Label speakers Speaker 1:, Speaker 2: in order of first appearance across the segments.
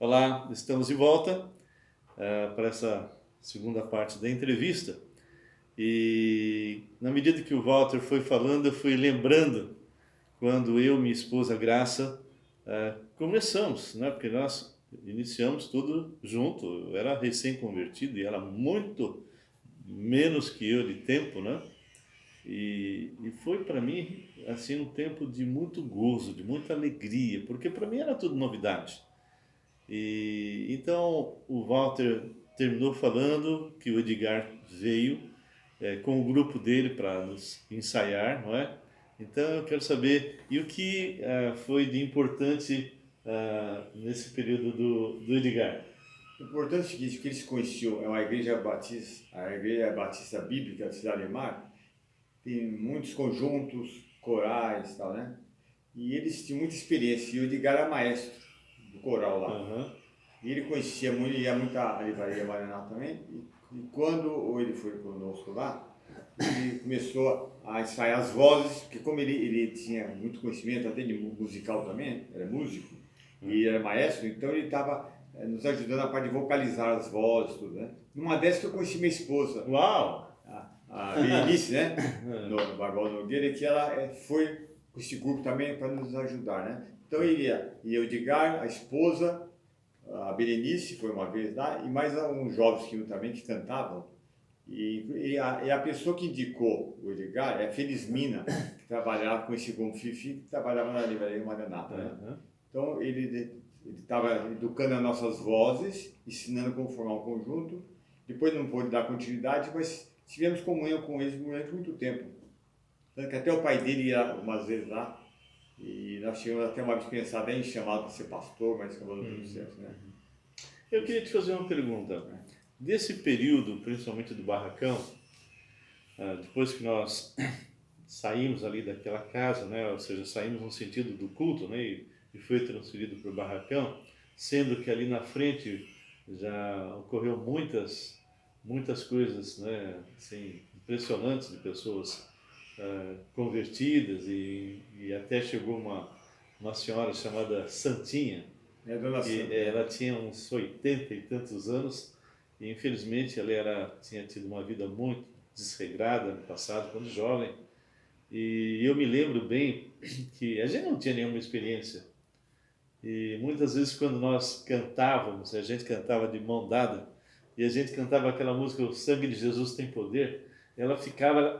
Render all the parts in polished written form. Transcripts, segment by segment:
Speaker 1: Olá, estamos de volta para essa segunda parte da entrevista. E na medida que o Walter foi falando, eu fui lembrando quando eu e minha esposa Graça começamos, né? Porque nós iniciamos tudo junto. Eu era recém-convertido e ela muito menos que eu de tempo, né? E foi para mim assim um tempo de muito gozo, de muita alegria, porque para mim era tudo novidade. E então o Walter terminou falando que o Edgar veio com o grupo dele para nos ensaiar, não é? Então eu quero saber e o que foi de importante nesse período do Edgar.
Speaker 2: O importante é o seguinte, que eles conheciam, é uma igreja batista, a igreja batista bíblica da Cidade de Mar, tem muitos conjuntos, corais e tal, né? E eles tinham muita experiência, e o Edgar era maestro do coral lá.
Speaker 1: Uhum.
Speaker 2: E ele conhecia muito, ia muito à livraria Maranata também, e quando ele foi conosco lá, ele começou a ensaiar as vozes, porque como ele tinha muito conhecimento, até de musical também, era músico, e era maestro, então ele estava nos ajudando a parte de vocalizar as vozes, tudo, né? Numa dessas que eu conheci minha esposa.
Speaker 1: Uau!
Speaker 2: A Berenice, né? No Bagual Nogueira, que ela foi com esse grupo também para nos ajudar, né? Então ele ia o Edgar, a esposa, a Berenice foi uma vez lá, e mais uns jovens que iam também que cantavam. E a pessoa que indicou o Edgar é a Felizmina, que trabalhava com esse grupo Fifi, que trabalhava na livraria Maranata, né?
Speaker 1: Uhum.
Speaker 2: Então ele estava educando as nossas vozes, ensinando como formar um conjunto. Depois não pôde dar continuidade, mas tivemos comunhão com eles durante muito tempo. Tanto que até o pai dele ia umas vezes lá, e nós tínhamos até uma vez pensado em chamá-lo para ser pastor, mas acabou não dando certo, né?
Speaker 1: Eu queria te fazer uma pergunta. Desse período, principalmente do barracão, depois que nós saímos ali daquela casa, né, ou seja, saímos no sentido do culto, né, e foi transferido para o barracão, sendo que ali na frente já ocorreu muitas coisas, né, assim, impressionantes de pessoas convertidas e até chegou uma senhora chamada Santinha, que ela tinha uns 80 e tantos anos e infelizmente ela tinha tido uma vida muito desregrada no passado, quando jovem. E eu me lembro bem que a gente não tinha nenhuma experiência. E muitas vezes quando nós cantávamos, a gente cantava de mão dada, e a gente cantava aquela música O Sangue de Jesus Tem Poder, ela ficava,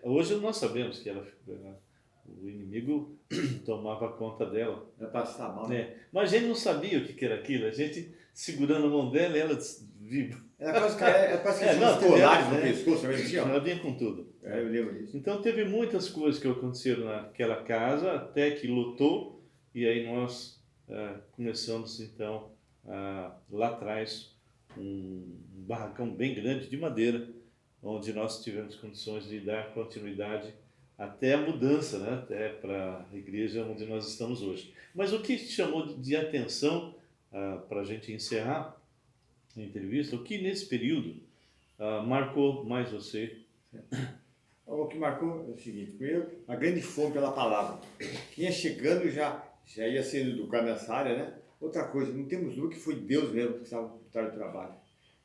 Speaker 1: hoje nós sabemos que o inimigo tomava conta dela.
Speaker 2: Ela passava mal.
Speaker 1: Né? Mas a gente não sabia o que era aquilo, a gente segurando a mão dela e ela viva.
Speaker 2: Ela quase que tinha uns colares no pescoço, também tinha.
Speaker 1: Ela vinha com tudo.
Speaker 2: Eu lembro disso.
Speaker 1: Então teve muitas coisas que aconteceram naquela casa, até que lotou, e aí nós começamos então lá atrás um barracão bem grande de madeira, onde nós tivemos condições de dar continuidade até a mudança, né, até para a igreja onde nós estamos hoje. Mas o que chamou de atenção para a gente encerrar a entrevista, o que nesse período marcou mais você?
Speaker 2: O que marcou é o seguinte, primeiro, a grande fome pela palavra. Quem ia chegando já ia sendo educado nessa área, né? Outra coisa, não temos dúvida que foi Deus mesmo que estava por trás do trabalho.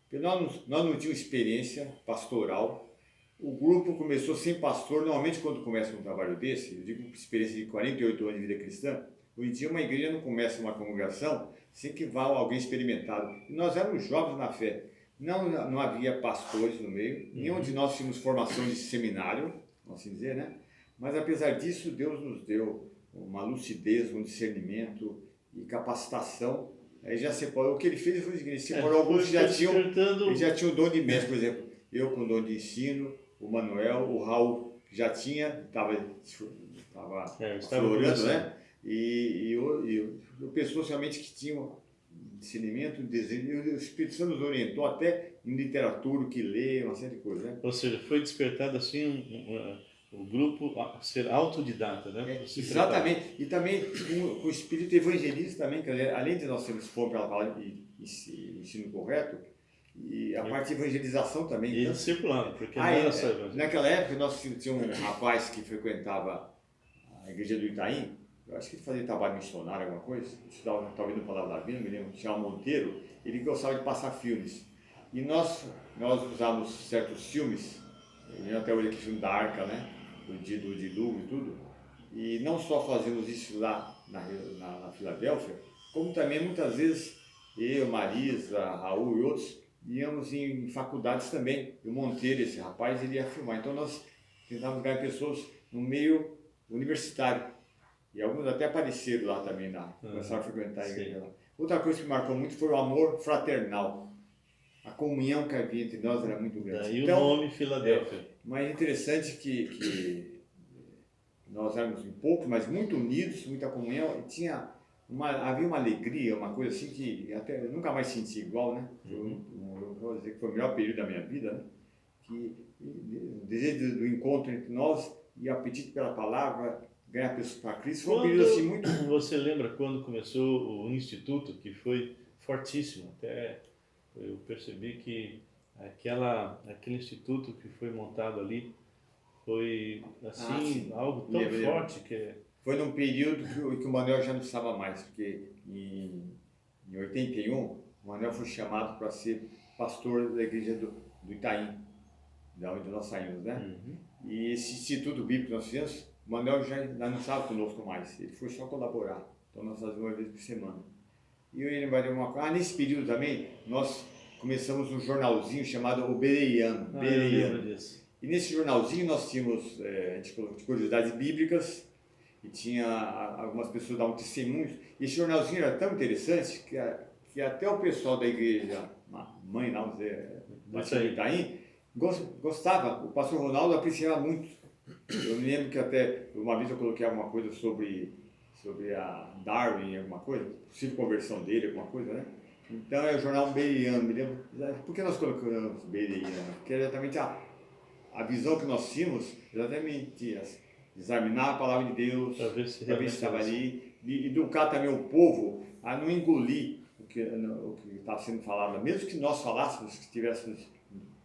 Speaker 2: Porque nós não tínhamos experiência pastoral. O grupo começou sem pastor. Normalmente, quando começa um trabalho desse, eu digo experiência de 48 anos de vida cristã, hoje em dia uma igreja não começa uma congregação sem que vá alguém experimentado. E nós éramos jovens na fé. Não havia pastores no meio, nenhum de nós tínhamos formação de seminário, vamos assim dizer, né? Mas apesar disso, Deus nos deu uma lucidez, um discernimento e capacitação. Aí já separou, o que ele fez foi o seguinte, separou alguns que já tinham dom de mestre, por exemplo, eu com dom de ensino, o Manuel, o Raul já tinha, estava florando, né? E o pessoas realmente que tinham discernimento, desejo, e o Espírito Santo nos orientou até em literatura, que lê, uma série de coisas, né?
Speaker 1: Ou seja, foi despertado assim o grupo a ser autodidata, né?
Speaker 2: Exatamente, e também com o espírito evangelista também, quer dizer, além de nós sermos fome pela palavra e ensino correto, e a parte de evangelização também.
Speaker 1: E discipulado, porque não era só evangelho.
Speaker 2: Naquela época nós tínhamos um rapaz que frequentava a igreja do Itaim, eu acho que ele fazia trabalho missionário, alguma coisa, estudava talvez no Palavra da Vida, não me lembro, tinha um Monteiro, ele gostava de passar filmes. E nós usávamos certos filmes, até hoje aqui o filme da Arca, né? Do dilúvio e tudo. E não só fazíamos isso lá na Filadélfia, como também muitas vezes eu, Marisa, Raul e outros íamos em faculdades também. E o Monteiro, esse rapaz, ele ia filmar. Então nós tentávamos ganhar pessoas no meio universitário. E alguns até apareceram lá também, começaram a frequentar a igreja lá. Outra coisa que marcou muito foi o amor fraternal. A comunhão que havia entre nós era muito grande.
Speaker 1: Daí
Speaker 2: então,
Speaker 1: o nome Filadélfia.
Speaker 2: Mas é interessante que nós éramos poucos, mas muito unidos, muita comunhão, e havia uma alegria, uma coisa assim que até eu nunca mais senti igual, né? Eu vou dizer que foi o melhor período da minha vida, né? Que o desejo do encontro entre nós e o apetite pela palavra, ganhar pessoas para Cristo, foi um período assim muito...
Speaker 1: Você lembra quando começou o Instituto, que foi fortíssimo? Até eu percebi que aquele instituto que foi montado ali foi assim, algo tão forte que...
Speaker 2: Foi num período que o Manuel já não estava mais, porque em 81 o Manuel foi chamado para ser pastor da igreja do Itaim, da onde nós saímos, né? E esse instituto bíblico que nós fizemos, o Manuel já não estava conosco mais, ele foi só colaborar, então nós fazíamos uma vez por semana. E eu lembrei de uma coisa, nesse período também, nós começamos um jornalzinho chamado O Bereiano. E nesse jornalzinho nós tínhamos de curiosidades bíblicas, e tinha algumas pessoas davam testemunhos. E esse jornalzinho era tão interessante que até o pessoal da igreja, mãe, não dizer, Itaim, gostava. O pastor Ronaldo apreciava muito. Eu me lembro que até uma vez eu coloquei alguma coisa sobre a Darwin, alguma coisa, possível conversão dele, alguma coisa, né? Então é o jornal Bereiano, me lembro. Por que nós colocamos Bereiano? Porque é exatamente a visão que nós tínhamos, exatamente examinar a palavra de Deus, para ver se estava ali, e educar também o povo a não engolir o que está sendo falado, mesmo que nós falássemos, que tivéssemos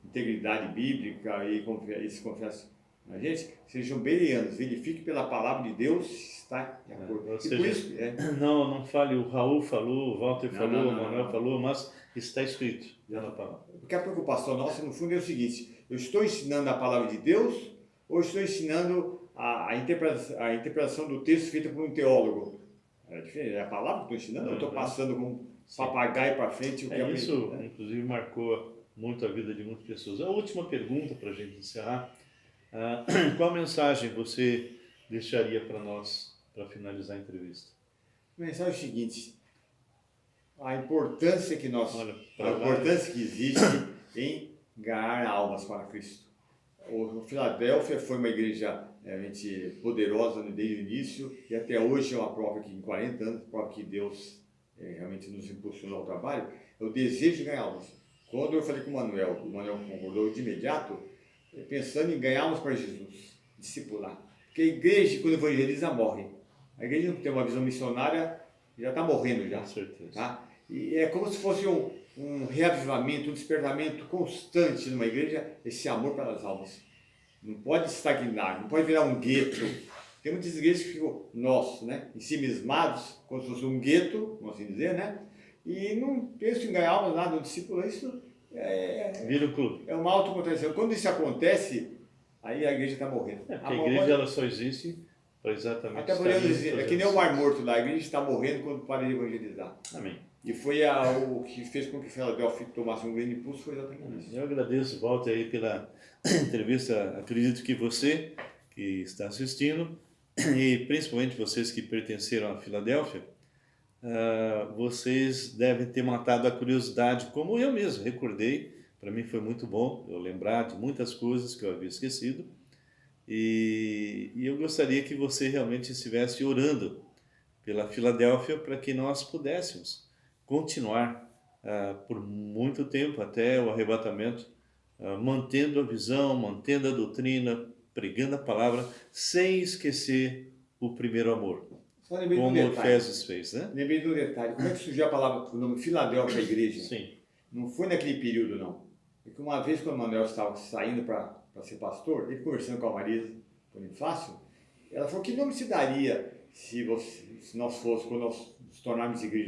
Speaker 2: integridade bíblica e se confiasse na gente, sejam bereianos, verifique pela palavra de Deus se está de acordo.
Speaker 1: Ou seja, por isso, não fale, o Raul falou, o Walter falou, o Manuel falou, mas está escrito na palavra.
Speaker 2: Porque a preocupação nossa, no fundo, é o seguinte: eu estou ensinando a palavra de Deus ou estou ensinando a interpretação do texto feita por um teólogo? É diferente, é a palavra que eu estou ensinando, eu estou passando como um papagaio para frente.
Speaker 1: Isso, inclusive, marcou muito a vida de muitas pessoas. A última pergunta para a gente encerrar: qual mensagem você deixaria para nós, para finalizar a entrevista?
Speaker 2: A mensagem é o seguinte: a importância que existe em ganhar almas para Cristo. O Filadélfia foi uma igreja realmente poderosa desde o início e até hoje é uma prova que em 40 anos, prova que Deus realmente nos impulsionou ao trabalho, é o desejo de ganhar almas. Quando eu falei com o Manuel concordou de imediato, pensando em ganharmos para Jesus, discipular. Porque a igreja, quando evangeliza, morre. A igreja não tem uma visão missionária, já está morrendo já.
Speaker 1: Com certeza.
Speaker 2: Tá? E é como se fosse um reavivamento, um despertamento constante numa igreja, esse amor pelas almas. Não pode estagnar, não pode virar um gueto. Tem muitas igrejas que ficam, né, ensimismados, como se fosse um gueto, vamos assim dizer, né? E não penso em ganhar almas, nada, um discípulo, isso
Speaker 1: vira o clube.
Speaker 2: É uma autocontradição. Quando isso acontece, aí a igreja está morrendo.
Speaker 1: Porque a igreja ela só existe para exatamente...
Speaker 2: Até podemos dizer, é que nem o Mar Morto lá, a igreja está morrendo quando para de evangelizar.
Speaker 1: Amém.
Speaker 2: E foi o que fez com que Filadélfia tomasse um grande impulso, foi exatamente isso.
Speaker 1: Eu agradeço, Walter, aí pela entrevista. Acredito que você, que está assistindo, e principalmente vocês que pertenceram à Filadélfia, vocês devem ter matado a curiosidade, como eu mesmo recordei. Para mim foi muito bom eu lembrar de muitas coisas que eu havia esquecido. E eu gostaria que você realmente estivesse orando pela Filadélfia para que nós pudéssemos continuar por muito tempo, até o arrebatamento, mantendo a visão, mantendo a doutrina, pregando a palavra, sem esquecer o primeiro amor, como Efésios fez, né?
Speaker 2: Lembrei do detalhe, como é que surgiu a palavra, o nome Filadélfia, a igreja?
Speaker 1: Sim.
Speaker 2: Não foi naquele período, não. É que uma vez, quando o Manuel estava saindo para ser pastor, ele conversando com a Marisa Bonifácio, ela falou: que nome se daria se nós fôssemos, quando nós nos tornarmos igreja